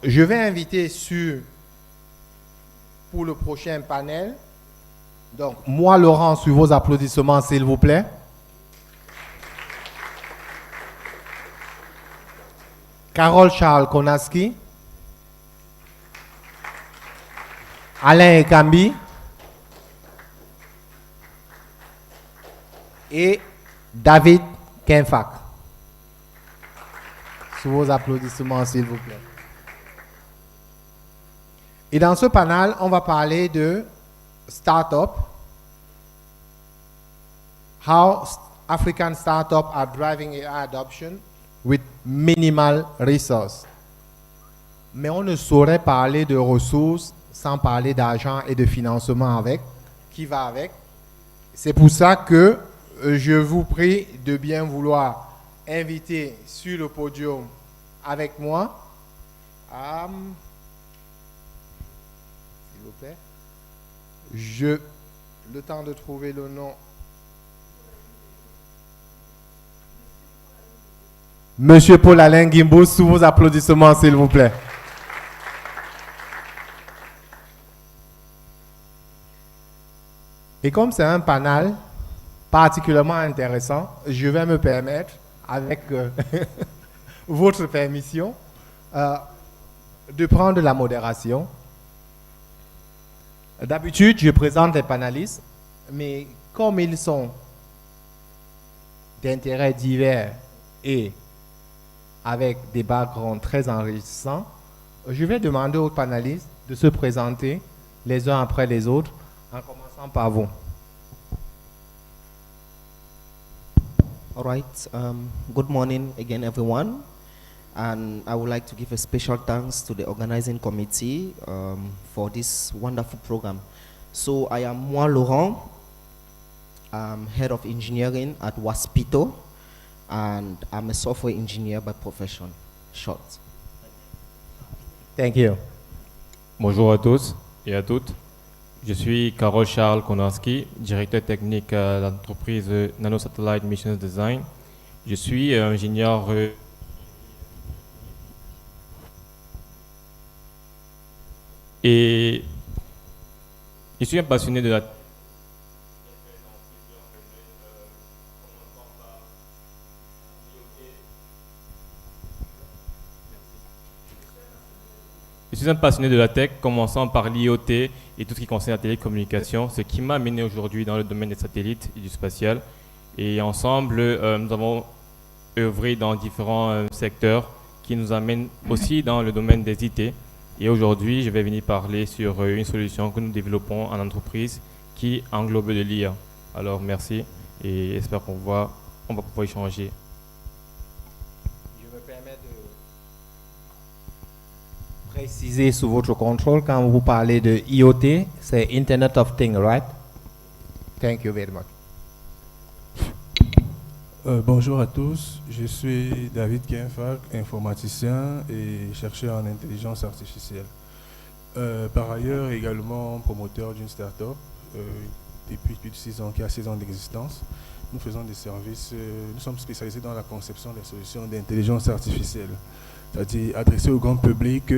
je vais inviter pour le prochain panel. Donc, moi, Laurent, sur vos applaudissements, s'il vous plaît. Carole Charles Konaski. Alain Ekambi. Et David Kenfak. Sous vos applaudissements, s'il vous plaît. Et dans ce panel, on va parler de start-up. How African startups are driving AI adoption with minimal resources. Mais on ne saurait parler de ressources sans parler d'argent et de financement qui va avec. C'est pour ça que je vous prie de bien vouloir inviter sur le podium avec moi. S'il vous plaît. Le temps de trouver le nom. Monsieur Paul-Alain Guimbos, sous vos applaudissements, s'il vous plaît. Et comme c'est un panel particulièrement intéressant, je vais me permettre, avec votre permission, de prendre la modération. D'habitude, je présente les panélistes, mais comme ils sont d'intérêts divers et avec des backgrounds très enrichissants, je vais demander aux panélistes de se présenter les uns après les autres, en commençant par vous. All right. Good morning again, everyone. And I would like to give a special thanks to the organizing committee for this wonderful program. So I am Moi Laurent. I'm head of engineering at Waspito, and I'm a software engineer by profession. Short. Thank you. Bonjour à tous et à toutes. Je suis Carole Charles Konarski, directeur technique à l'entreprise Nanosatellite Missions Design. Je suis ingénieur et je suis un passionné de la Je suis un passionné de la tech, commençant par l'IoT et tout ce qui concerne la télécommunication, ce qui m'a amené aujourd'hui dans le domaine des satellites et du spatial. Et ensemble, nous avons œuvré dans différents secteurs qui nous amènent aussi dans le domaine des IT. Et aujourd'hui, je vais venir parler sur une solution que nous développons en entreprise qui englobe de l'IA. Alors merci et j'espère qu'on va pouvoir échanger. Je me permets de préciser sous votre contrôle quand vous parlez de IoT, c'est Internet of Things, right? Thank you very much. Bonjour à tous, je suis David Kenfak, informaticien et chercheur en intelligence artificielle. Par ailleurs, également promoteur d'une start-up depuis plus de 6 ans, qui a 6 ans d'existence. Nous faisons des services, nous sommes spécialisés dans la conception des solutions d'intelligence artificielle, c'est-à-dire adressées au grand public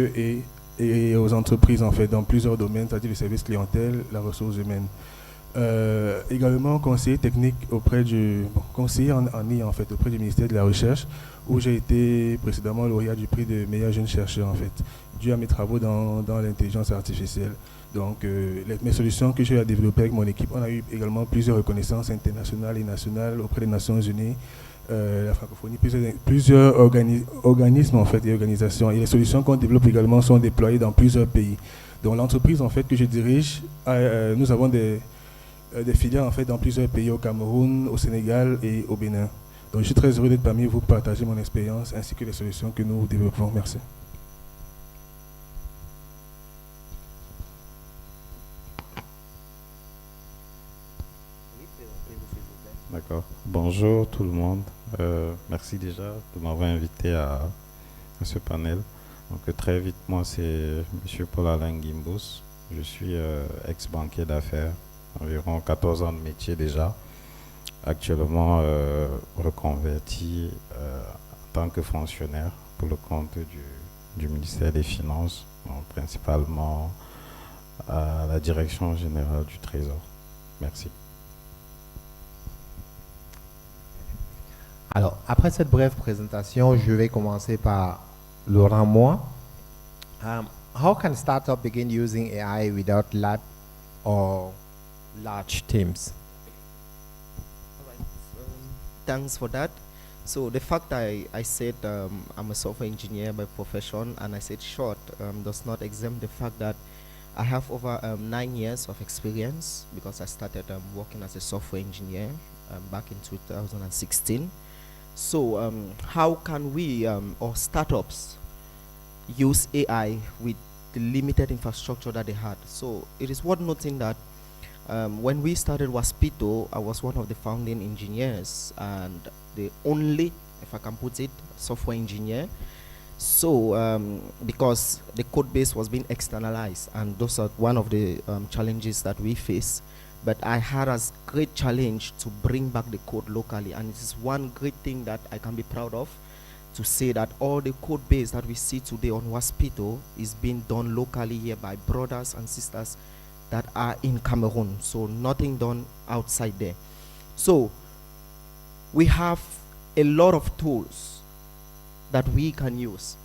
et aux entreprises en fait, dans plusieurs domaines, c'est-à-dire le service clientèle, la ressource humaine. Également conseiller technique conseiller en IA en fait, auprès du ministère de la Recherche, où j'ai été précédemment lauréat du prix de meilleur jeune chercheur en fait, dû à mes travaux dans l'intelligence artificielle. Donc mes solutions que j'ai développées avec mon équipe, on a eu également plusieurs reconnaissances internationales et nationales auprès des Nations Unies, la francophonie, plusieurs organismes en fait, et organisations. Et les solutions qu'on développe également sont déployées dans plusieurs pays. Donc l'entreprise en fait que je dirige, nous avons des filiales en fait dans plusieurs pays, au Cameroun, au Sénégal et au Bénin. Donc je suis très heureux d'être parmi vous pour partager mon expérience ainsi que les solutions que nous développons. Merci. D'accord. Bonjour tout le monde. Merci déjà de m'avoir invité à ce panel. Donc très vite, moi c'est M. Paul-Alain Guimbos. Je suis ex-banquier d'affaires, environ 14 ans de métier déjà. Actuellement reconverti en tant que fonctionnaire pour le compte du ministère des Finances, donc principalement à la Direction générale du Trésor. Merci. Alors, après cette brève présentation, je vais commencer par Laurent Moy. How can startup begin using AI without lab or large teams? Thanks for that. So the fact I said I'm a software engineer by profession, and I said short, does not exempt the fact that I have over 9 years of experience, because I started working as a software engineer back in 2016. So how can we or startups use AI with the limited infrastructure that they had? So it is worth noting that when we started Waspito, I was one of the founding engineers and the only, if I can put it, software engineer. So because the code base was being externalized, and those are one of the challenges that we face. But I had a great challenge to bring back the code locally, and it is one great thing that I can be proud of, to say that all the code base that we see today on Waspito is being done locally here by brothers and sisters that are in Cameroon. So nothing done outside there. So we have a lot of tools that we can use,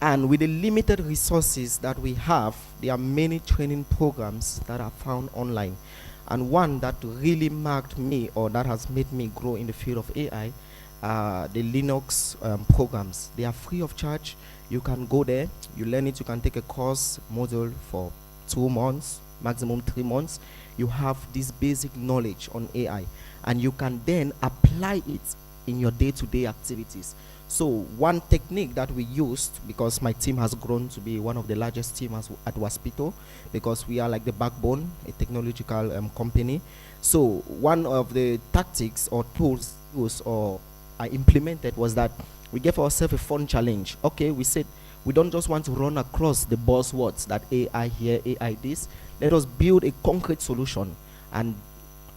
and with the limited resources that we have, there are many training programs that are found online. And one that really marked me, or that has made me grow in the field of AI, the Linux programs. They are free of charge. You can go there, you learn it, you can take a course module for 2 months, maximum 3 months. You have this basic knowledge on AI, and you can then apply it in your day-to-day activities. So one technique that we used, because my team has grown to be one of the largest teams at Waspito, because we are like the backbone, a technological company. So one of the tactics or tools used or I implemented was that we gave ourselves a fun challenge. Okay, we said we don't just want to run across the buzzwords that AI here, AI this. Let us build a concrete solution. And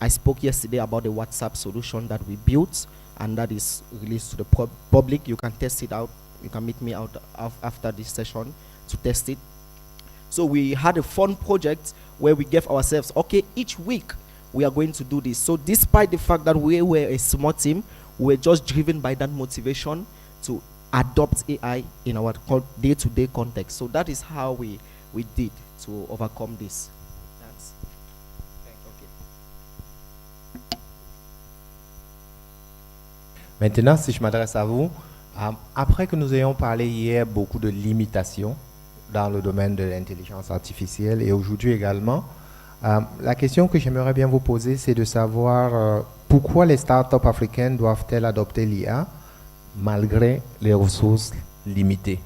I spoke yesterday about the WhatsApp solution that we built, and that is released to the public. You can test it out. You can meet me out after this session to test it. So we had a fun project where we gave ourselves, okay, each week we are going to do this. So despite the fact that we were a small team, we were just driven by that motivation to adopt AI in our day-to-day context. So that is how we did to overcome this. Thanks. Okay. Maintenant, si je m'adresse à vous, après que nous ayons parlé hier beaucoup de limitations dans le domaine de l'intelligence artificielle et aujourd'hui également, la question que j'aimerais bien vous poser, c'est de savoir pourquoi les startups africaines doivent-elles adopter l'IA malgré les ressources limitées.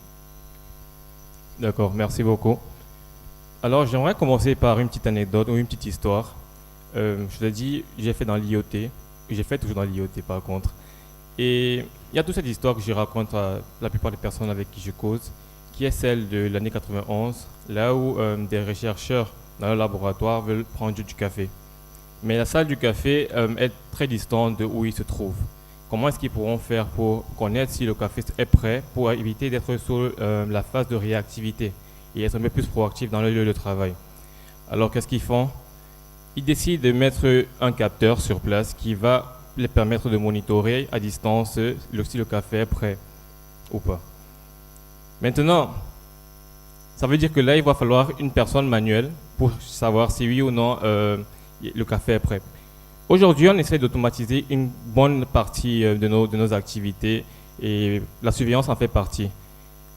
D'accord, merci beaucoup. Alors, j'aimerais commencer par une petite anecdote ou une petite histoire. Je l'ai dit, j'ai fait dans l'IoT. J'ai fait toujours dans l'IoT par contre. Et il y a toute cette histoire que je raconte à la plupart des personnes avec qui je cause, qui est celle de l'année 91, là où des chercheurs dans le laboratoire veulent prendre du café. Mais la salle du café est très distante de où ils se trouvent. Comment est-ce qu'ils pourront faire pour connaître si le café est prêt, pour éviter d'être sur la phase de réactivité et être un peu plus proactif dans le lieu de travail? Alors qu'est-ce qu'ils font? Ils décident de mettre un capteur sur place qui va les permettre de monitorer à distance si le café est prêt ou pas. Maintenant, ça veut dire que là, il va falloir une personne manuelle pour savoir si oui ou non le café est prêt. Aujourd'hui, on essaie d'automatiser une bonne partie de nos activités et la surveillance en fait partie.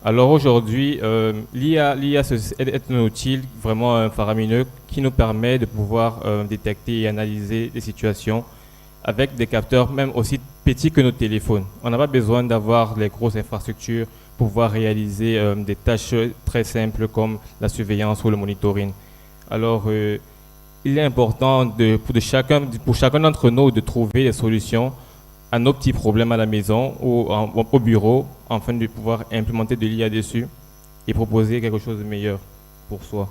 Alors aujourd'hui, l'IA est un outil vraiment faramineux qui nous permet de pouvoir détecter et analyser des situations avec des capteurs même aussi petits que nos téléphones. On n'a pas besoin d'avoir les grosses infrastructures pour pouvoir réaliser des tâches très simples comme la surveillance ou le monitoring. Alors, il est important pour chacun d'entre nous de trouver des solutions à nos petits problèmes à la maison ou au bureau, afin de pouvoir implémenter de l'IA dessus et proposer quelque chose de meilleur pour soi.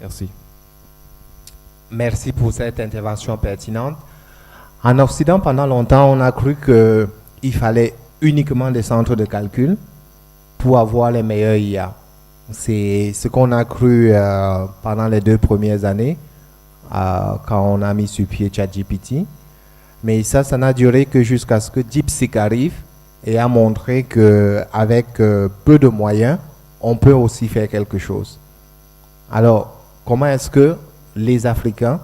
Merci. Merci pour cette intervention pertinente. En Occident, pendant longtemps, on a cru qu'il fallait uniquement des centres de calcul pour avoir les meilleurs IA. C'est ce qu'on a cru pendant les 2 premières années quand on a mis sur pied ChatGPT. Mais ça n'a duré que jusqu'à ce que DeepSeek arrive et a montré qu'avec peu de moyens, on peut aussi faire quelque chose. Alors, comment est-ce que les Africains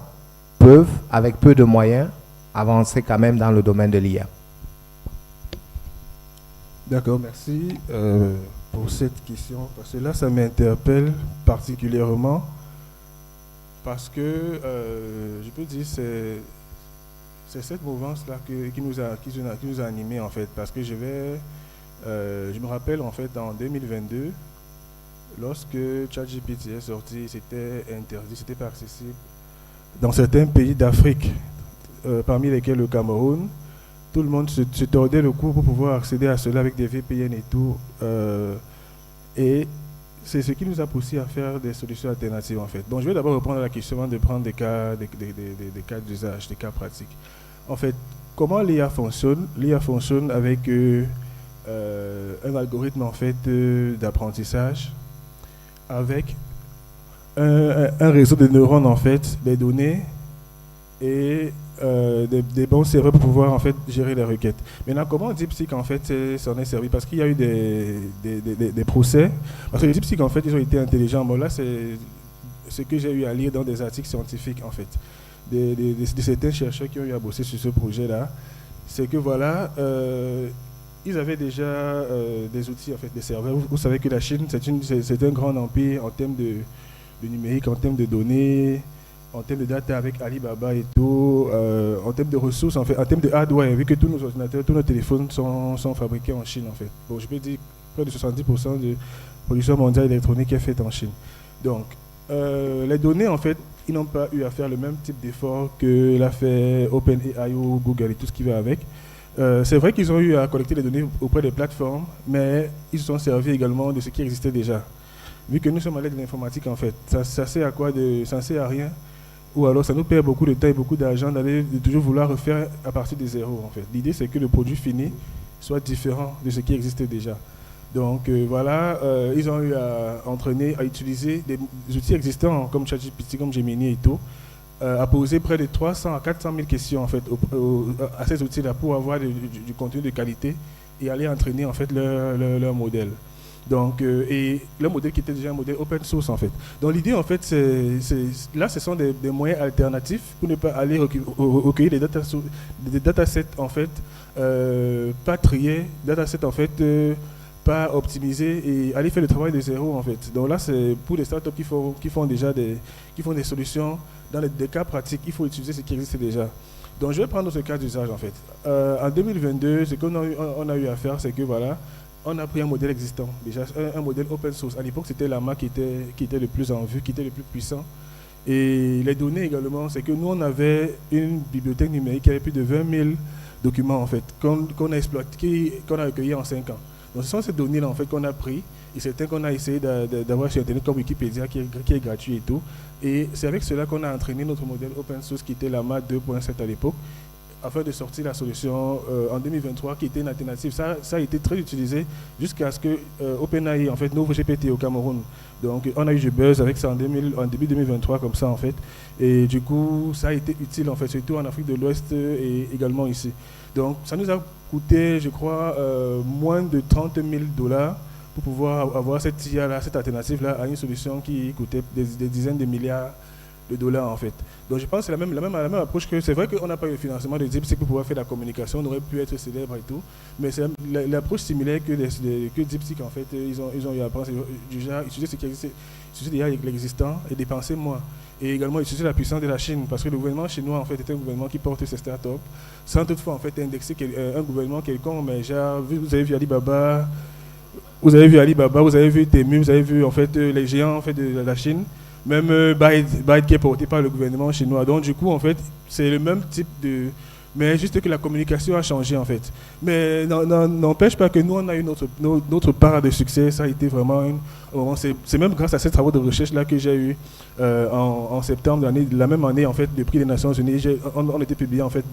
peuvent, avec peu de moyens, avancer quand même dans le domaine de l'IA? D'accord, merci pour cette question, parce que là, ça m'interpelle particulièrement, parce que, je peux dire, c'est cette mouvance-là qui nous a animés, en fait, parce que je me rappelle, en fait, en 2022, lorsque ChatGPT est sorti, c'était interdit, c'était pas accessible dans certains pays d'Afrique, parmi lesquels le Cameroun. Tout le monde se tordait le cou pour pouvoir accéder à cela avec des VPN et tout. Et c'est ce qui nous a poussé à faire des solutions alternatives, en fait. Donc, je vais d'abord reprendre la question avant de prendre des cas d'usage, des cas pratiques. En fait, comment l'IA fonctionne? L'IA fonctionne avec un algorithme, en fait, d'apprentissage, avec un réseau de neurones, en fait, des données et des bons serveurs pour pouvoir, en fait, gérer les requêtes. Maintenant, comment DeepSeek, en fait, s'en est servi? Parce qu'il y a eu des procès. Parce que les DeepSeek, en fait, ils ont été intelligents. Bon, là, c'est ce que j'ai eu à lire dans des articles scientifiques, en fait, de certains chercheurs qui ont eu à bosser sur ce projet-là. C'est que, voilà, ils avaient déjà des outils, en fait, des serveurs. Vous savez que la Chine, c'est un grand empire en termes de numérique, en termes de données, en termes de data avec Alibaba et tout, en termes de ressources, en fait, en termes de hardware, vu que tous nos ordinateurs, tous nos téléphones sont fabriqués en Chine, en fait. Bon, je peux dire près de 70% de production mondiale électronique est faite en Chine. Donc, les données, en fait, ils n'ont pas eu à faire le même type d'effort que l'a fait OpenAI ou Google et tout ce qui va avec. C'est vrai qu'ils ont eu à collecter les données auprès des plateformes, mais ils se sont servis également de ce qui existait déjà. Vu que nous sommes à l'aide de l'informatique, en fait, ça sert à quoi? Ça ne sert à rien. Ou alors ça nous perd beaucoup de temps et beaucoup d'argent de toujours vouloir refaire à partir de zéro, en fait. L'idée, c'est que le produit fini soit différent de ce qui existait déjà. Donc voilà, ils ont eu à entraîner, à utiliser des outils existants comme ChatGPT, comme Gemini et tout, à poser près de 300 à 400 000 questions, en fait, à ces outils-là pour avoir du contenu de qualité et aller entraîner, en fait, leur modèle. Donc, et le modèle qui était déjà un modèle open source, en fait. Donc l'idée, en fait, là, ce sont des moyens alternatifs pour ne pas aller recueillir des datasets, en fait, pas triés, datasets, en fait, pas optimisés et aller faire le travail de zéro, en fait. Donc là, c'est pour les startups qui font déjà des solutions dans des cas pratiques. Il faut utiliser ce qui existe déjà. Donc je vais prendre ce cas d'usage, en fait. En 2022, ce qu'on a eu à faire, c'est que voilà, on a pris un modèle existant, déjà un modèle open source. À l'époque, c'était Llama qui était le plus en vue, qui était le plus puissant. Et les données également, c'est que nous, on avait une bibliothèque numérique qui avait plus de 20 000 documents, en fait, qu'on a exploité, qu'on a recueillis en 5 ans. Donc, ce sont ces données-là, en fait, qu'on a pris, et certains qu'on a essayé d'avoir sur Internet, comme Wikipédia, qui est gratuit et tout. Et c'est avec cela qu'on a entraîné notre modèle open source, qui était Llama 2.7 à l'époque, afin de sortir la solution en 2023 qui était une alternative. Ça a été très utilisé jusqu'à ce que OpenAI, en fait, n'ouvre GPT au Cameroun. Donc on a eu du buzz avec ça en début 2023 comme ça, en fait. Et du coup, ça a été utile, en fait, surtout en Afrique de l'Ouest et également ici. Donc ça nous a coûté, je crois, moins de 30 000 $ pour pouvoir avoir cette IA-là, cette alternative-là à une solution qui coûtait des dizaines de milliards de dollars, en fait. Donc je pense que c'est la même approche. Que c'est vrai qu'on n'a pas eu le financement de DeepSeek pour pouvoir faire la communication, on aurait pu être célèbre et tout, mais c'est l'approche similaire que DeepSeek, en fait, ils ont eu à prendre, du genre utiliser ce qui existe, utiliser déjà l'existant et dépenser moins. Et également utiliser la puissance de la Chine, parce que le gouvernement chinois, en fait, est un gouvernement qui porte ces startups, sans toutefois, en fait, indexer un gouvernement quelconque, mais genre, vous avez vu Alibaba, vous avez vu Temu, vous avez vu, en fait, les géants, en fait, de la Chine. Même Byte qui est porté par le gouvernement chinois. Donc du coup, en fait, c'est le même type de... Mais juste que la communication a changé, en fait. Mais n'empêche pas que nous, on a eu notre part de succès. Ça a été vraiment c'est même grâce à ces travaux de recherche-là que j'ai eu en septembre de la même année, en fait, le prix des Nations Unies. On était publié, en fait,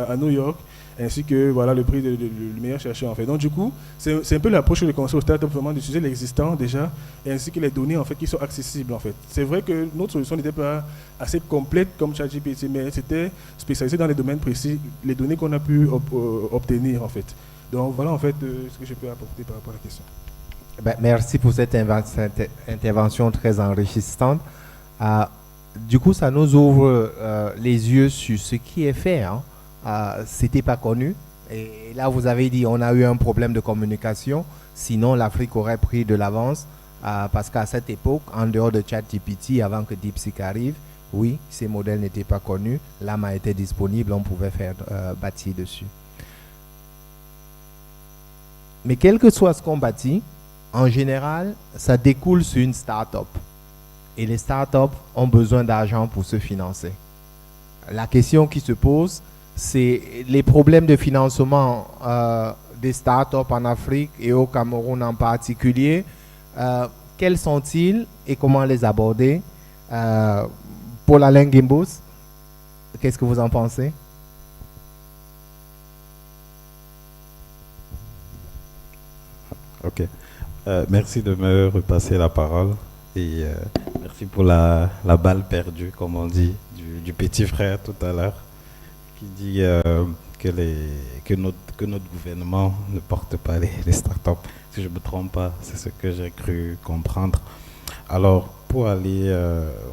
à New York. ainsi que voilà, le prix le meilleur chercheur en fait. Donc du coup, c'est un peu l'approche que je conseille aux startups, vraiment d'utiliser l'existant déjà, et ainsi que les données en fait qui sont accessibles en fait. C'est vrai que notre solution n'était pas assez complète comme ChatGPT, mais c'était spécialisé dans les domaines précis, les données qu'on a pu obtenir en fait. Donc voilà en fait ce que je peux apporter par rapport à la question. Ben, merci pour cette intervention très enrichissante. Du coup, ça nous ouvre les yeux sur ce qui est fait. Hein. C'était pas connu. Et là, vous avez dit on a eu un problème de communication. Sinon, l'Afrique aurait pris de l'avance parce qu'à cette époque, en dehors de ChatGPT, avant que DeepSeek arrive, oui, ces modèles n'étaient pas connus. L'AMA était disponible, on pouvait faire bâtir dessus. Mais quel que soit ce qu'on bâtit, en général, ça découle sur une start-up. Et les start-up ont besoin d'argent pour se financer. La question qui se pose, c'est les problèmes de financement des start-up en Afrique et au Cameroun en particulier. Quels sont-ils et comment les aborder? Paul-Alain Gimbus, qu'est-ce que vous en pensez? Ok. Merci de me repasser la parole et merci pour la balle perdue, comme on dit, du petit frère tout à l'heure, qui dit que notre gouvernement ne porte pas les startups. Si je ne me trompe pas, c'est ce que j'ai cru comprendre. Alors, pour aller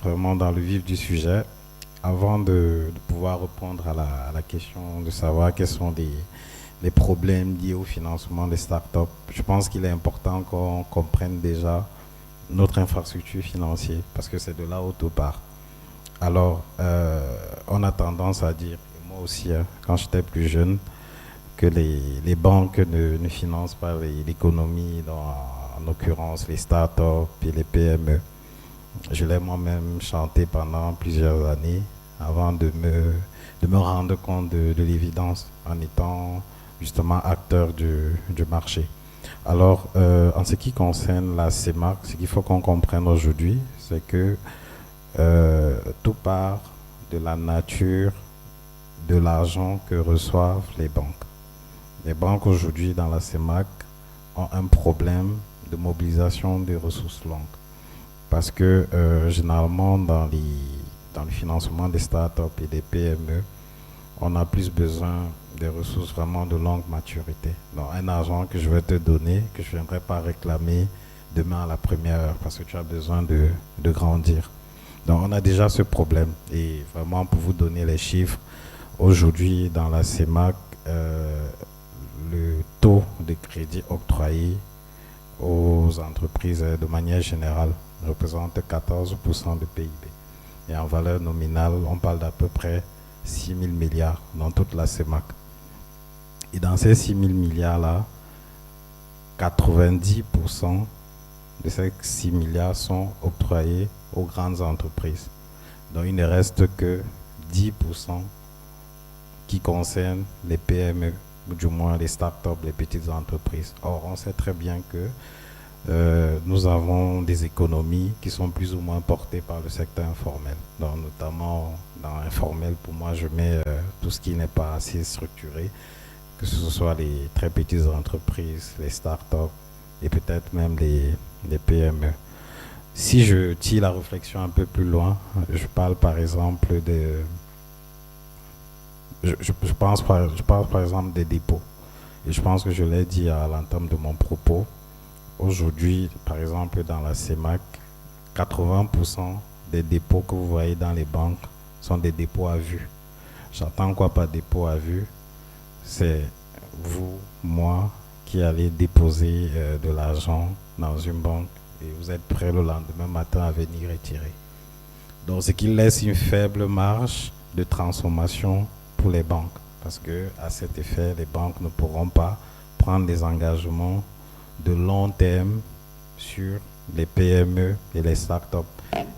vraiment dans le vif du sujet, avant de pouvoir répondre à la question de savoir quels sont les problèmes liés au financement des startups, je pense qu'il est important qu'on comprenne déjà notre infrastructure financière, parce que c'est de là où tout part. Alors, on a tendance à dire, et moi aussi, hein, quand j'étais plus jeune, que les banques ne financent pas l'économie, en l'occurrence les startups et les PME. Je l'ai moi-même chanté pendant plusieurs années avant de me rendre compte de l'évidence en étant justement acteur du marché. Alors, en ce qui concerne la CEMAC, ce qu'il faut qu'on comprenne aujourd'hui, c'est que tout part de la nature de l'argent que reçoivent les banques. Les banques aujourd'hui dans la CEMAC ont un problème de mobilisation des ressources longues. Parce que généralement dans le financement des startups et des PME, on a plus besoin des ressources vraiment de longue maturité. Donc un argent que je vais te donner, que je ne viendrai pas réclamer demain à la première heure parce que tu as besoin de grandir. Donc on a déjà ce problème. Et vraiment pour vous donner les chiffres, aujourd'hui dans la CEMAC, le taux de crédit octroyé aux entreprises de manière générale représente 14% de PIB. Et en valeur nominale, on parle d'à peu près 6 000 milliards dans toute la CEMAC. Et dans ces 6 000 milliards-là, 90% de ces 6 milliards sont octroyés aux grandes entreprises. Donc il ne reste que 10% qui concernent les PME, ou du moins les startups, les petites entreprises. Or, on sait très bien que nous avons des économies qui sont plus ou moins portées par le secteur informel. Donc, notamment dans l'informel, pour moi, je mets tout ce qui n'est pas assez structuré, que ce soit les très petites entreprises, les startups et peut-être même les PME. Si je tire la réflexion un peu plus loin, je parle par exemple de... Je pense par exemple des dépôts. Et je pense que je l'ai dit à l'entame de mon propos. Aujourd'hui, par exemple, dans la CEMAC, 80% des dépôts que vous voyez dans les banques sont des dépôts à vue. J'entends quoi par dépôt à vue? C'est vous, moi, qui allez déposer de l'argent dans une banque et vous êtes prêt le lendemain matin à venir retirer. Donc, ce qui laisse une faible marge de transformation pour les banques. Parce que à cet effet, les banques ne pourront pas prendre des engagements de long terme sur les PME et les startups.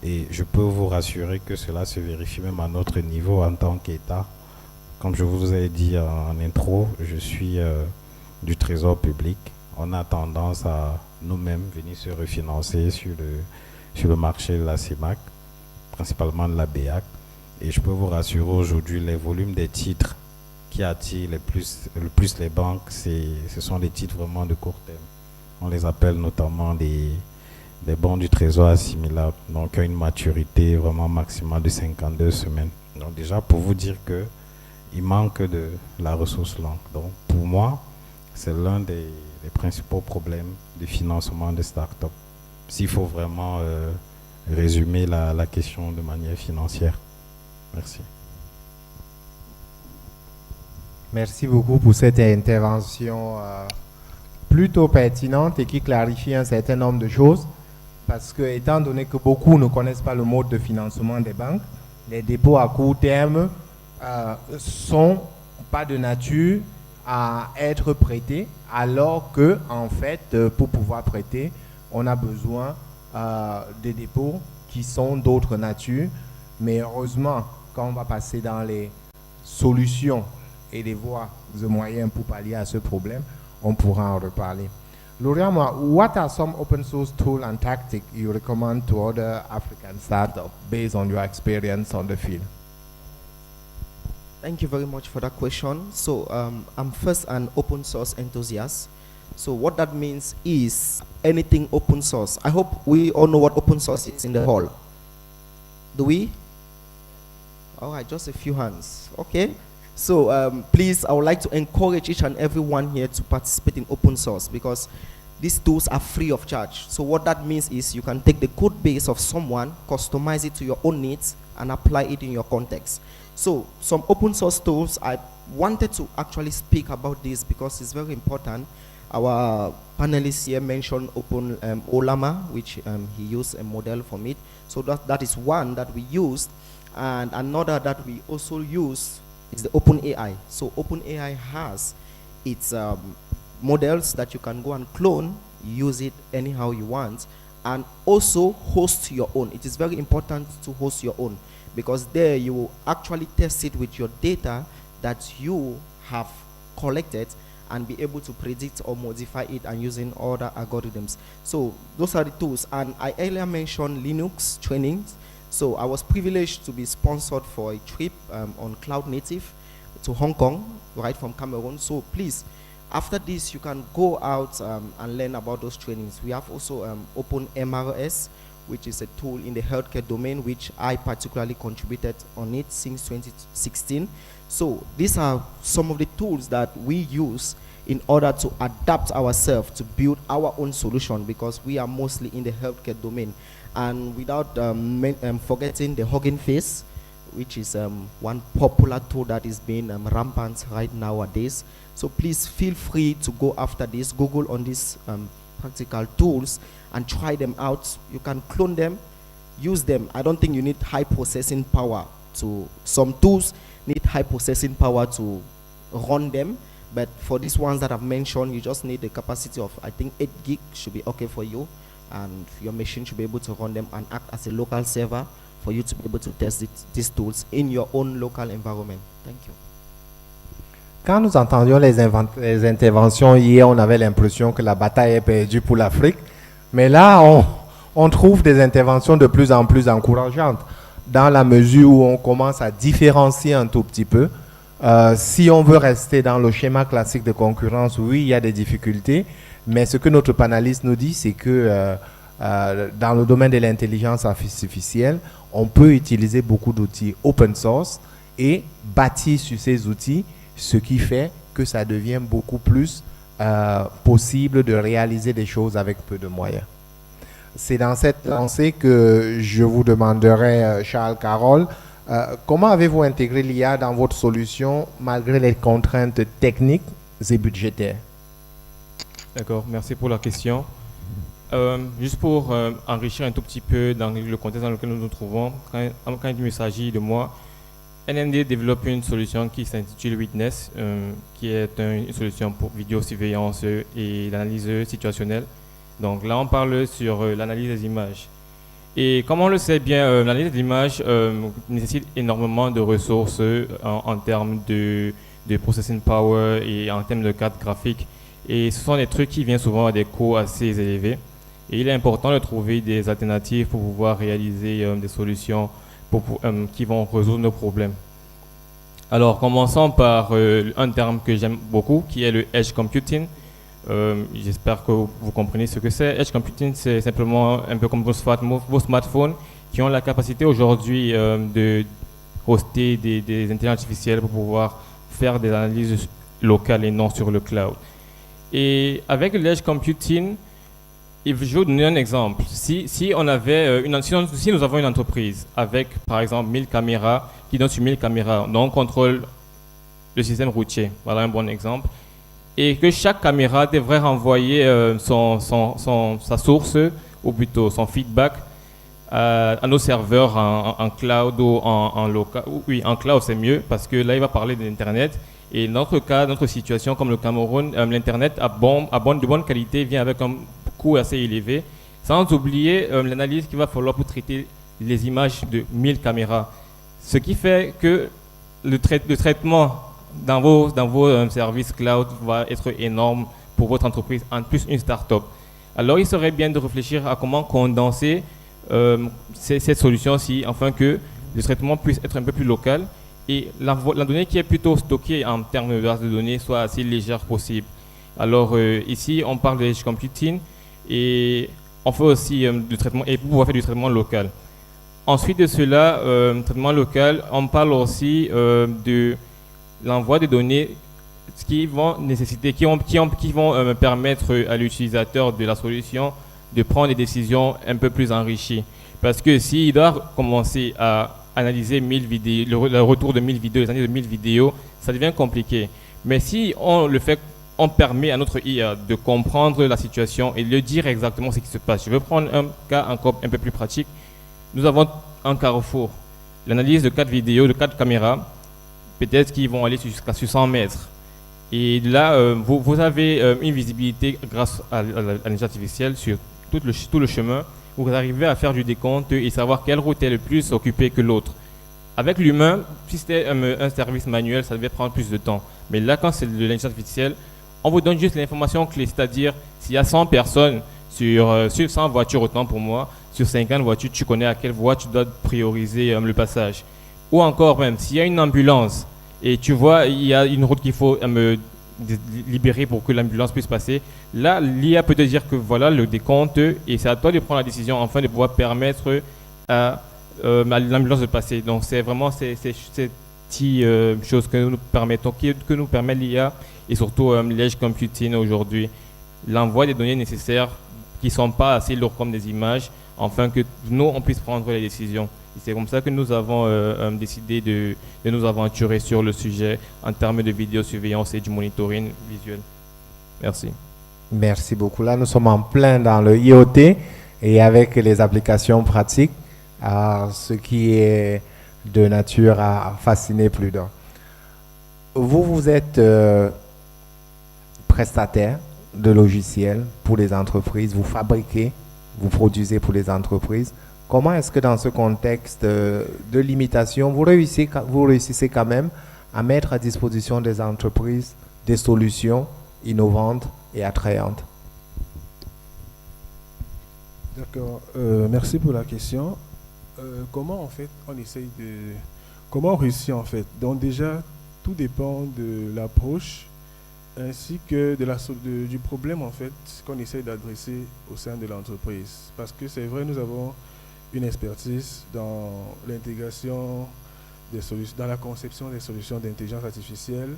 Et je peux vous rassurer que cela se vérifie même à notre niveau en tant qu'État. Comme je vous ai dit en intro, je suis du Trésor public. On a tendance à nous-mêmes venir se refinancer sur le marché de la CEMAC, principalement de la BEAC. Et je peux vous rassurer aujourd'hui, les volumes des titres qui attire le plus les banques, ce sont les titres vraiment de court terme. On les appelle notamment des bons du trésor assimilables, donc une maturité vraiment maximale de 52 semaines. Donc déjà, pour vous dire qu'il manque de la ressource longue. Donc pour moi, c'est l'un des principaux problèmes de financement des startups. S'il faut vraiment résumer la question de manière financière. Merci. Merci beaucoup pour cette intervention plutôt pertinente et qui clarifie un certain nombre de choses. Parce que, étant donné que beaucoup ne connaissent pas le mode de financement des banques, les dépôts à court terme sont pas de nature à être prêtés, alors que, en fait, pour pouvoir prêter, on a besoin des dépôts qui sont d'autres natures. Mais heureusement, quand on va passer dans les solutions et les voies et moyens pour pallier à ce problème, on pourra en reparler. Lauriama, what are some open source tools and tactics you recommend to other African startups based on your experience on the field? Thank you very much for that question. So I'm first an open source enthusiast. So what that means is anything open source. I hope we all know what open source is in the hall. Do we? All right, just a few hands. Okay. So please, I would like to encourage each and every one here to participate in open source, because these tools are free of charge. So what that means is you can take the code base of someone, customize it to your own needs, and apply it in your context. So some open source tools, I wanted to actually speak about this because it's very important. Our panelists here mentioned Open Olama, which he used a model from it. So that is one that we used. And another that we also use is the OpenAI. So OpenAI has its models that you can go and clone, use it anyhow you want, and also host your own. It is very important to host your own, because there you will actually test it with your data that you have collected and be able to predict or modify it and using other algorithms. So those are the tools. And I earlier mentioned Linux trainings. So I was privileged to be sponsored for a trip on Cloud Native to Hong Kong, right from Cameroon. So please, after this, you can go out and learn about those trainings. We have also Open MRS, which is a tool in the healthcare domain, which I particularly contributed on it since 2016. So these are some of the tools that we use in order to adapt ourselves to build our own solution, because we are mostly in the healthcare domain. And without forgetting the Hugging Face, which is one popular tool that is being rampant right nowadays. So please feel free to go after this, Google on these practical tools and try them out. You can clone them, use them. I don't think you need high processing power to, some tools need high processing power to run them. But for these ones that I've mentioned, you just need a capacity of, I think 8 gig should be okay for you. And your machine should be able to run them and act as a local server for you to be able to test these tools in your own local environment. Thank you. Quand nous entendions les interventions hier, on avait l'impression que la bataille est perdue pour l'Afrique. Mais là, on trouve des interventions de plus en plus encourageantes, dans la mesure où on commence à différencier un tout petit peu. Si on veut rester dans le schéma classique de concurrence, oui, il y a des difficultés. Mais ce que notre panéliste nous dit, c'est que dans le domaine de l'intelligence artificielle, on peut utiliser beaucoup d'outils open source et bâtir sur ces outils, ce qui fait que ça devient beaucoup plus possible de réaliser des choses avec peu de moyens. C'est dans cette lancée que je vous demanderai, Charles Carole, comment avez-vous intégré l'IA dans votre solution malgré les contraintes techniques et budgétaires? D'accord, merci pour la question. Juste pour enrichir un tout petit peu dans le contexte dans lequel nous nous trouvons, quand il s'agit de moi, NMD développe une solution qui s'intitule Witness, qui est une solution pour vidéosurveillance et l'analyse situationnelle. Donc là, on parle sur l'analyse des images. Et comme on le sait bien, l'analyse des images nécessite énormément de ressources en termes de processing power et en termes de cartes graphiques. Et ce sont des trucs qui viennent souvent à des coûts assez élevés. Et il est important de trouver des alternatives pour pouvoir réaliser des solutions qui vont résoudre nos problèmes. Alors, commençons par un terme que j'aime beaucoup, qui est le edge computing. J'espère que vous comprenez ce que c'est. Edge computing, c'est simplement un peu comme vos smartphones qui ont la capacité aujourd'hui de hoster des intelligences artificielles pour pouvoir faire des analyses locales et non sur le cloud. Et avec l'edge computing, je vais vous donner un exemple. Si nous avons une entreprise avec, par exemple, 1000 caméras, qui donne sur 1000 caméras, dont on contrôle le système routier, voilà un bon exemple, et que chaque caméra devrait renvoyer sa source, ou plutôt son feedback, à nos serveurs en cloud ou en local. Oui, en cloud c'est mieux, parce que là il va parler de l'Internet. Et dans notre cas, notre situation comme le Cameroun, l'Internet de bonne qualité vient avec un coût assez élevé, sans oublier l'analyse qu'il va falloir pour traiter les images de 1000 caméras. Ce qui fait que le traitement dans vos services cloud va être énorme pour votre entreprise, en plus une start-up. Alors il serait bien de réfléchir à comment condenser cette solution-ci, afin que le traitement puisse être un peu plus local et la donnée qui est plutôt stockée en termes de base de données soit assez légère possible. Alors ici, on parle de edge computing et on fait aussi du traitement, et pour pouvoir faire du traitement local. Ensuite de cela, traitement local, on parle aussi de l'envoi des données qui vont nécessiter, qui vont permettre à l'utilisateur de la solution de prendre des décisions un peu plus enrichies. Parce que s'il doit commencer à analyser 1000 vidéos, le retour de 1000 vidéos, les années de 1000 vidéos, ça devient compliqué. Mais si on permet à notre IA de comprendre la situation et de dire exactement ce qui se passe. Je vais prendre un cas encore un peu plus pratique. Nous avons un carrefour, l'analyse de 4 vidéos, de 4 caméras, peut-être qu'ils vont aller jusqu'à 100 mètres. Et là, vous avez une visibilité grâce à l'intelligence artificielle sur tout le chemin. Vous arrivez à faire du décompte et savoir quelle route est le plus occupée que l'autre. Avec l'humain, si c'était un service manuel, ça devait prendre plus de temps. Mais là, quand c'est de l'intelligence artificielle, on vous donne juste l'information clé, c'est-à-dire s'il y a 100 personnes sur 100 voitures, autant pour moi, sur 50 voitures, tu connais à quelle voie tu dois prioriser le passage. Ou encore même, s'il y a une ambulance et tu vois, il y a une route qu'il faut libérer pour que l'ambulance puisse passer, là, l'IA peut te dire que voilà le décompte et c'est à toi de prendre la décision afin de pouvoir permettre à l'ambulance de passer. Donc, c'est vraiment ces petites choses que nous permet l'IA et surtout l'edge computing aujourd'hui. L'envoi des données nécessaires qui ne sont pas assez lourds comme des images, afin que nous, on puisse prendre les décisions. Et c'est comme ça que nous avons décidé de nous aventurer sur le sujet en termes de vidéosurveillance et du monitoring visuel. Merci. Merci beaucoup. Là, nous sommes en plein dans le IoT et avec les applications pratiques, ce qui est de nature à fasciner plus d'un. Vous êtes prestataire de logiciels pour les entreprises, vous fabriquez, vous produisez pour les entreprises. Comment est-ce que dans ce contexte de limitation, vous réussissez quand même à mettre à disposition des entreprises des solutions innovantes et attrayantes? D'accord, merci pour la question. Comment on réussit en fait? Donc déjà, tout dépend de l'approche ainsi que du problème en fait qu'on essaie d'adresser au sein de l'entreprise. Parce que c'est vrai, nous avons une expertise dans l'intégration des solutions, dans la conception des solutions d'intelligence artificielle,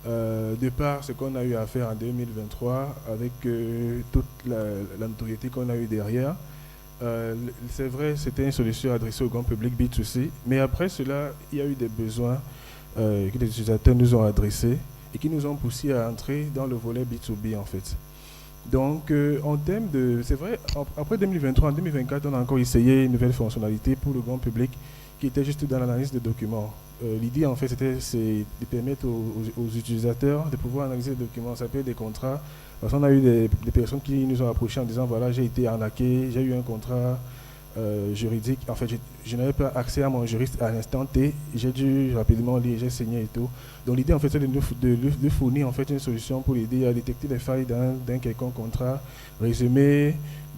de par ce qu'on a eu à faire en 2023 avec toute la notoriété qu'on a eue derrière. C'est vrai, c'était une solution adressée au grand public B2C, mais après cela, il y a eu des besoins que les utilisateurs nous ont adressés et qui nous ont poussé à entrer dans le volet B2B en fait. Donc, en termes de... C'est vrai, après 2023, en 2024, on a encore essayé une nouvelle fonctionnalité pour le grand public qui était juste dans l'analyse de documents. L'idée, en fait, c'est de permettre aux utilisateurs de pouvoir analyser les documents. Ça peut être des contrats. Parce qu'on a eu des personnes qui nous ont approchés en disant, voilà, j'ai été arnaqué, j'ai eu un contrat juridique. En fait, je n'avais pas accès à mon juriste à l'instant T. J'ai dû rapidement lire, j'ai signé et tout. Donc l'idée en fait c'est de fournir en fait une solution pour l'aider à détecter les failles d'un quelconque contrat, résumer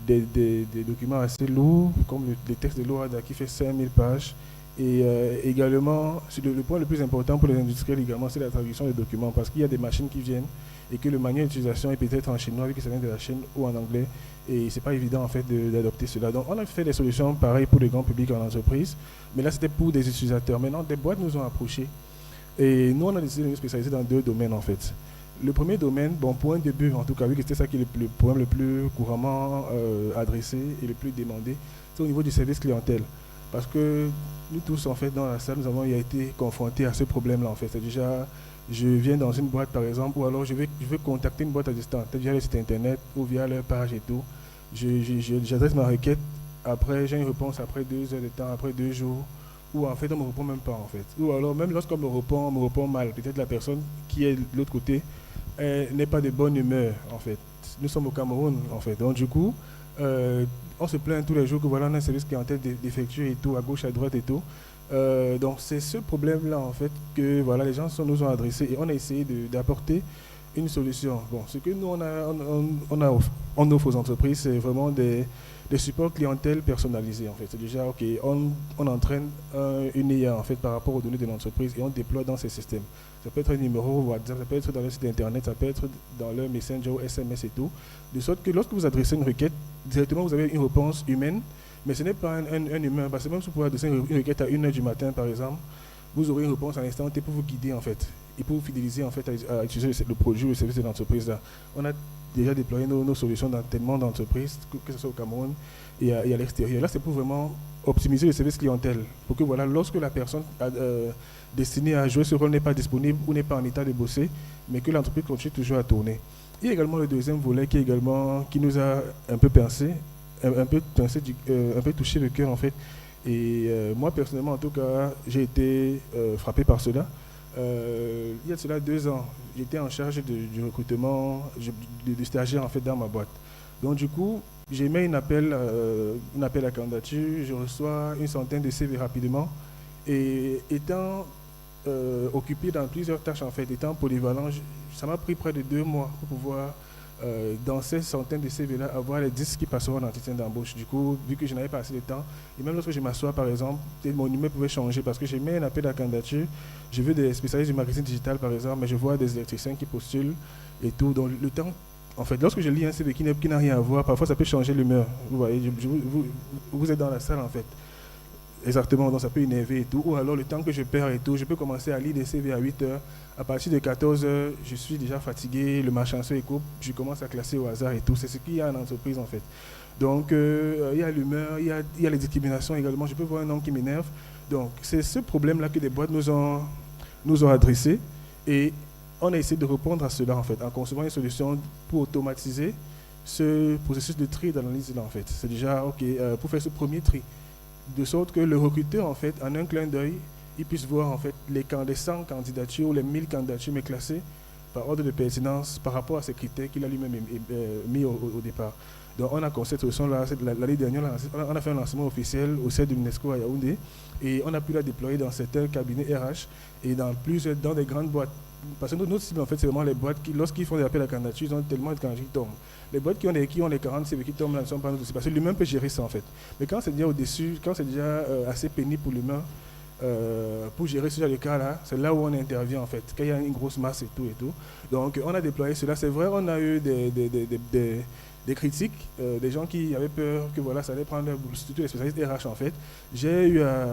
des documents assez lourds comme le texte de l'OADA qui fait 5000 pages Et également, le point le plus important pour les industriels également, c'est la traduction des documents, parce qu'il y a des machines qui viennent et que le manuel d'utilisation est peut-être en chinois, vu que ça vient de la Chine, ou en anglais, et c'est pas évident en fait d'adopter cela. Donc on a fait des solutions pareilles pour le grand public en entreprise, mais là c'était pour des utilisateurs. Maintenant, des boîtes nous ont approchés et nous on a décidé de nous spécialiser dans 2 domaines en fait. Le premier domaine, bon, pour un début en tout cas, vu que c'était ça qui est le problème le plus couramment adressé et le plus demandé, c'est au niveau du service clientèle. Parce que nous tous, en fait, dans la salle, nous avons été confrontés à ce problème-là, en fait. C'est déjà, je viens dans une boîte, par exemple, ou alors je veux contacter une boîte à distance, peut-être via le site internet ou via leur page et tout. J'adresse ma requête, après j'ai une réponse après 2 heures de temps, après 2 jours, ou en fait, on ne me répond même pas, en fait. Ou alors, même lorsqu'on me répond mal. Peut-être la personne qui est de l'autre côté n'est pas de bonne humeur, en fait. Nous sommes au Cameroun, en fait. Donc, du coup, on se plaint tous les jours que voilà, on a un service clientèle défectueux et tout, à gauche, à droite et tout. Donc c'est ce problème-là en fait que voilà, les gens nous ont adressés et on a essayé d'apporter une solution. Bon, ce que nous on offre aux entreprises, c'est vraiment des supports clientèle personnalisés en fait. C'est déjà ok, on entraîne une IA en fait par rapport aux données de l'entreprise et on déploie dans ces systèmes. Ça peut être un numéro WhatsApp, ça peut être dans le site internet, ça peut être dans le Messenger ou SMS et tout. De sorte que lorsque vous adressez une requête, directement vous avez une réponse humaine, mais ce n'est pas un humain. Parce que même si vous pouvez adresser une requête à 1h du matin par exemple, vous aurez une réponse à l'instant T pour vous guider en fait. Et pour vous fidéliser en fait à utiliser le produit ou le service de l'entreprise là. On a déjà déployé nos solutions dans tellement d'entreprises, que ce soit au Cameroun et à l'extérieur. Là c'est pour vraiment optimiser le service clientèle. Pour que voilà, lorsque la personne destinée à jouer ce rôle n'est pas disponible ou n'est pas en état de bosser, mais que l'entreprise continue toujours à tourner. Il y a également le deuxième volet qui nous a un peu pincé, un peu touché le cœur en fait. Et moi personnellement en tout cas, j'ai été frappé par cela. Il y a de cela 2 ans, j'étais en charge du recrutement de stagiaires en fait dans ma boîte. Donc du coup, j'ai mis un appel à candidature, je reçois une centaine de CV rapidement et étant occupé dans plusieurs tâches en fait, étant polyvalent, ça m'a pris près de 2 mois pour pouvoir dans ces centaines de CV-là, avoir les 10 qui passeront en entretien d'embauche. Du coup, vu que je n'avais pas assez de temps, et même lorsque je m'assois, par exemple, mon numéro pouvait changer parce que j'ai mis un appel à candidature. Je veux des spécialistes du marketing digital, par exemple, mais je vois des électriciens qui postulent et tout. Donc, le temps, en fait, lorsque je lis un CV qui n'a rien à voir, parfois ça peut changer l'humeur. Vous voyez, vous êtes dans la salle, en fait. Exactement, donc ça peut énerver et tout. Ou alors le temps que je perds et tout, je peux commencer à lire des CV à 8 heures. À partir de 14 heures, je suis déjà fatigué, le marchanceau est coupe, je commence à classer au hasard et tout. C'est ce qu'il y a en entreprise en fait. Donc il y a l'humeur, il y a les discriminations également. Je peux voir un homme qui m'énerve. Donc c'est ce problème-là que les boîtes nous ont adressé. Et on a essayé de répondre à cela en fait, en concevant une solution pour automatiser ce processus de tri d'analyse là en fait. C'est déjà ok pour faire ce premier tri. De sorte que le recruteur, en fait, en un clin d'œil, il puisse voir en fait les 100 candidatures ou les 1000 candidatures mais classées par ordre de pertinence par rapport à ces critères qu'il a lui-même mis au départ. Donc on a conçu cette solution-là, l'année dernière, on a fait un lancement officiel au sein de l'UNESCO à Yaoundé et on a pu la déployer dans certains cabinets RH et dans des grandes boîtes. Parce que notre cible, en fait, c'est vraiment les boîtes qui, lorsqu'ils font des appels à candidature, ils ont tellement de candidatures qui tombent. Les boîtes qui ont les 40 CV qui tombent là ne sont pas notre cible, parce que l'humain peut gérer ça, en fait. Mais quand c'est déjà au-dessus, quand c'est déjà assez pénible pour l'humain, pour gérer ce genre de cas-là, c'est là où on intervient, en fait, quand il y a une grosse masse et tout. Donc, on a déployé cela. C'est vrai, on a eu des critiques, des gens qui avaient peur que voilà, ça allait prendre leur boulot, surtout les spécialistes RH, en fait. J'ai eu à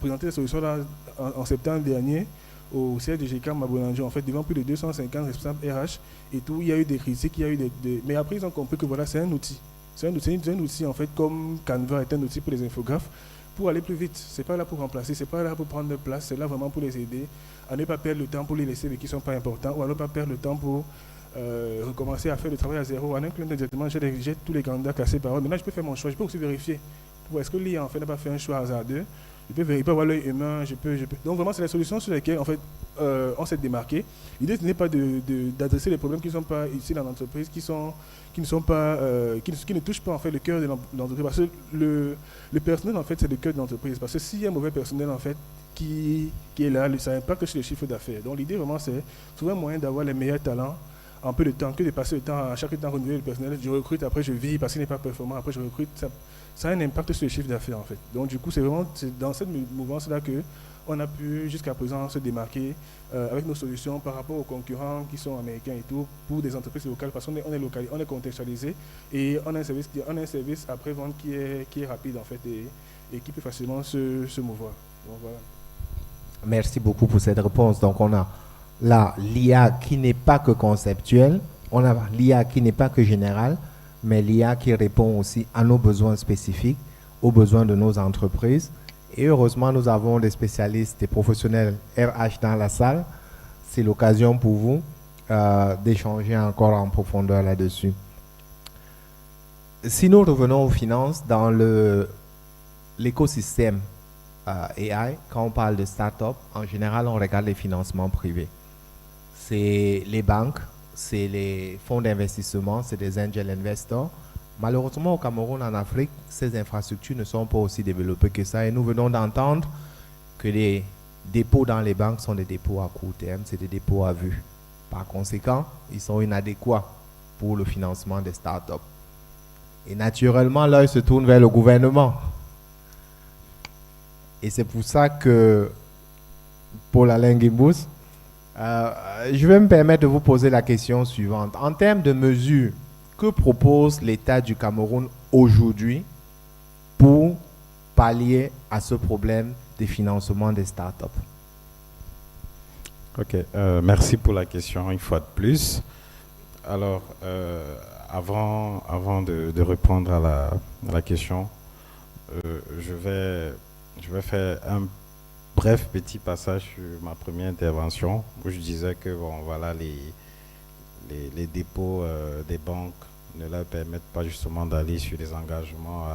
présenter les solutions là en septembre dernier, au siège de GK Mabonanjo, en fait, devant plus de 250 responsables RH et tout. Il y a eu des critiques, il y a eu mais après, ils ont compris que voilà, c'est un outil. C'est un outil, en fait, comme Canva est un outil pour les infographes, pour aller plus vite. C'est pas là pour remplacer, c'est pas là pour prendre de place, c'est là vraiment pour les aider à ne pas perdre le temps pour les laisser mais qui ne sont pas importants, ou à ne pas perdre le temps pour recommencer à faire le travail à zéro. En un clin d'œil directement, j'ai tous les candidats classés par ordre. Maintenant, je peux faire mon choix, je peux aussi vérifier. Est-ce que l'IA, en fait, n'a pas fait un choix hasardeux? Je peux vérifier, avoir l'œil humain, je peux. Donc vraiment, c'est la solution sur laquelle en fait, on s'est démarqué. L'idée, ce n'est pas d'adresser les problèmes qui ne sont pas ici dans l'entreprise, qui ne touchent pas en fait le cœur de l'entreprise. Parce que le personnel, en fait, c'est le cœur de l'entreprise. Parce que s'il y a un mauvais personnel, en fait, qui est là, ça impacte sur le chiffre d'affaires. Donc l'idée, vraiment, c'est trouver un moyen d'avoir les meilleurs talents en peu de temps que de passer le temps à chaque temps renouveler le personnel. Je recrute, après je vis parce qu'il n'est pas performant, après je recrute. Ça a un impact sur le chiffre d'affaires en fait. Donc du coup, c'est dans cette mouvance-là qu'on a pu jusqu'à présent se démarquer avec nos solutions par rapport aux concurrents qui sont américains et tout, pour des entreprises locales, parce qu'on est local, on est contextualisé et on a un service après-vente qui est rapide en fait et qui peut facilement se mouvoir. Donc, voilà. Merci beaucoup pour cette réponse. Donc, on a là l'IA qui n'est pas que conceptuelle, on a l'IA qui n'est pas que générale, mais l'IA qui répond aussi à nos besoins spécifiques, aux besoins de nos entreprises. Et heureusement, nous avons des spécialistes, des professionnels RH dans la salle. C'est l'occasion pour vous d'échanger encore en profondeur là-dessus. Si nous revenons aux finances, dans l'écosystème AI, quand on parle de start-up, en général, on regarde les financements privés. C'est les banques, c'est les fonds d'investissement, c'est des angel investors. Malheureusement, au Cameroun, en Afrique, ces infrastructures ne sont pas aussi développées que ça. Et nous venons d'entendre que les dépôts dans les banques sont des dépôts à court terme, c'est des dépôts à vue. Par conséquent, ils sont inadéquats pour le financement des start-up. Et naturellement, l'œil se tourne vers le gouvernement. Et c'est pour ça que, Paul-Alain Gimbous, je vais me permettre de vous poser la question suivante. En termes de mesures, que propose l'État du Cameroun aujourd'hui pour pallier à ce problème de financement des startups? Ok, merci pour la question une fois de plus. Alors, avant de répondre à la question, je vais faire un bref petit passage sur ma première intervention où je disais que bon, voilà, les dépôts des banques ne leur permettent pas justement d'aller sur des engagements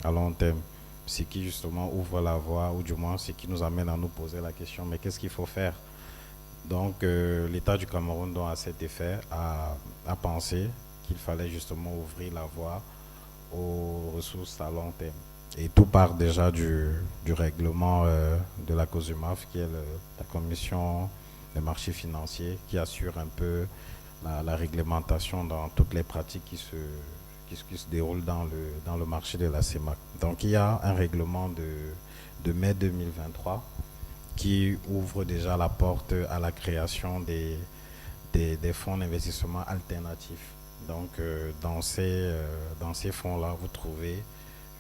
à long terme, ce qui justement ouvre la voie, ou du moins ce qui nous amène à nous poser la question, mais qu'est-ce qu'il faut faire? Donc l'État du Cameroun, donc, à cet effet, a pensé qu'il fallait justement ouvrir la voie aux ressources à long terme. Et tout part déjà du règlement de la COSUMAF, qui est la Commission des marchés financiers, qui assure un peu la réglementation dans toutes les pratiques qui se déroulent dans le marché de la CEMAC. Donc il y a un règlement de mai 2023 qui ouvre déjà la porte à la création des fonds d'investissement alternatifs. Donc dans ces fonds-là, vous trouvez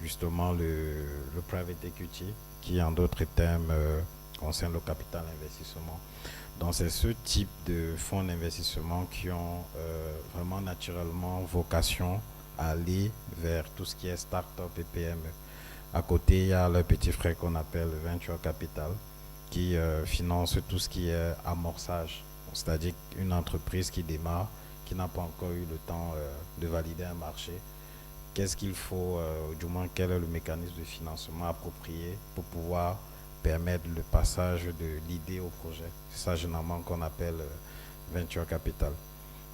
justement le private equity, qui en d'autres termes concerne le capital investissement. Donc c'est ce type de fonds d'investissement qui ont vraiment naturellement vocation à aller vers tout ce qui est start-up et PME. À côté, il y a le petit frère qu'on appelle Venture Capital, qui finance tout ce qui est amorçage, c'est-à-dire une entreprise qui démarre, qui n'a pas encore eu le temps de valider un marché. Qu'est-ce qu'il faut, du moins quel est le mécanisme de financement approprié pour pouvoir permettre le passage de l'idée au projet. C'est ça généralement qu'on appelle Venture Capital.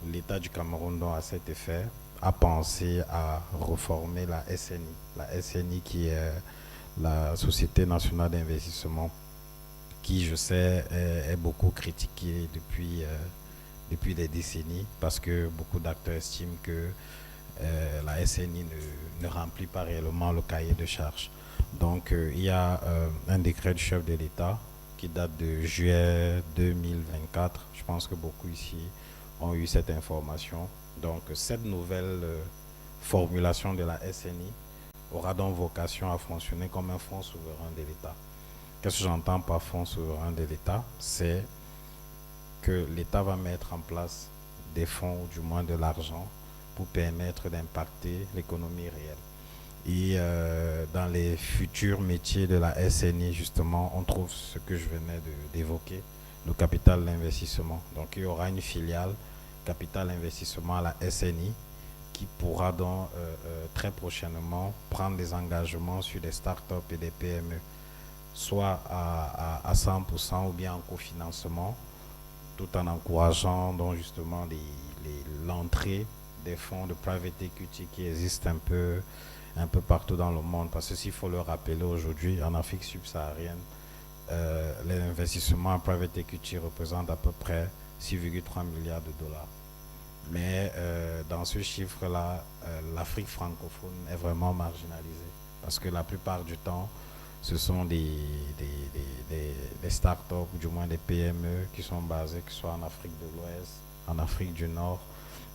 L'État du Cameroun, donc, à cet effet, a pensé à reformer la SNI. La SNI qui est la Société nationale d'investissement, qui, je sais, est beaucoup critiquée depuis des décennies, parce que beaucoup d'acteurs estiment que la SNI ne remplit pas réellement le cahier de charges. Donc il y a un décret du chef de l'État qui date de juillet 2024. Je pense que beaucoup ici ont eu cette information. Donc cette nouvelle formulation de la SNI aura donc vocation à fonctionner comme un fonds souverain de l'État. Qu'est-ce que j'entends par fonds souverain de l'État? C'est que l'État va mettre en place des fonds, ou du moins de l'argent, pour permettre d'impacter l'économie réelle. Et dans les futurs métiers de la SNI, justement, on trouve ce que je venais d'évoquer, le capital d'investissement. Donc il y aura une filiale capital investissement à la SNI qui pourra donc très prochainement prendre des engagements sur des startups et des PME, soit à 100% ou bien en cofinancement, tout en encourageant donc justement l'entrée des fonds de private equity qui existent un peu partout dans le monde. Parce que s'il faut le rappeler aujourd'hui, en Afrique subsaharienne, les investissements en private equity représentent à peu près 6,3 milliards de dollars. Mais dans ce chiffre-là, l'Afrique francophone est vraiment marginalisée. Parce que la plupart du temps, ce sont des start-up, du moins des PME qui sont basées, que ce soit en Afrique de l'Ouest, en Afrique du Nord.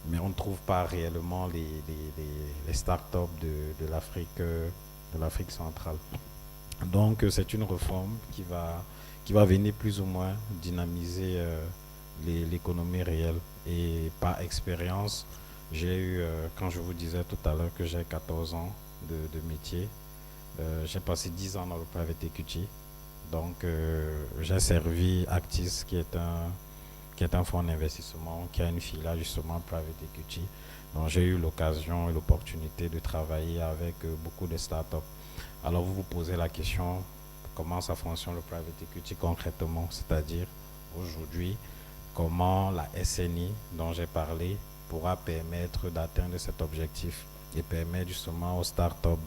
Mais on ne trouve pas réellement les start-up de l'Afrique centrale. Donc c'est une réforme qui va venir plus ou moins dynamiser l'économie réelle. Et par expérience, j'ai eu, quand je vous disais tout à l'heure que j'ai 14 ans de métier, j'ai passé 10 ans dans le private equity. Donc j'ai servi Actis qui est un fonds d'investissement qui a une filiale justement private equity. Donc j'ai eu l'occasion et l'opportunité de travailler avec beaucoup de startups. Alors vous vous posez la question, comment ça fonctionne le private equity concrètement, c'est-à-dire aujourd'hui, comment la SNI dont j'ai parlé pourra permettre d'atteindre cet objectif et permettre justement aux startups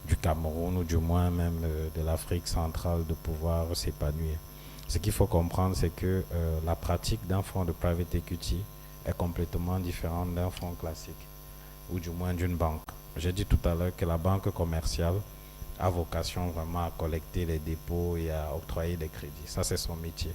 du Cameroun ou du moins même de l'Afrique centrale de pouvoir s'épanouir. Ce qu'il faut comprendre, c'est que la pratique d'un fonds de private equity est complètement différente d'un fonds classique ou du moins d'une banque. J'ai dit tout à l'heure que la banque commerciale a vocation vraiment à collecter les dépôts et à octroyer des crédits. Ça, c'est son métier.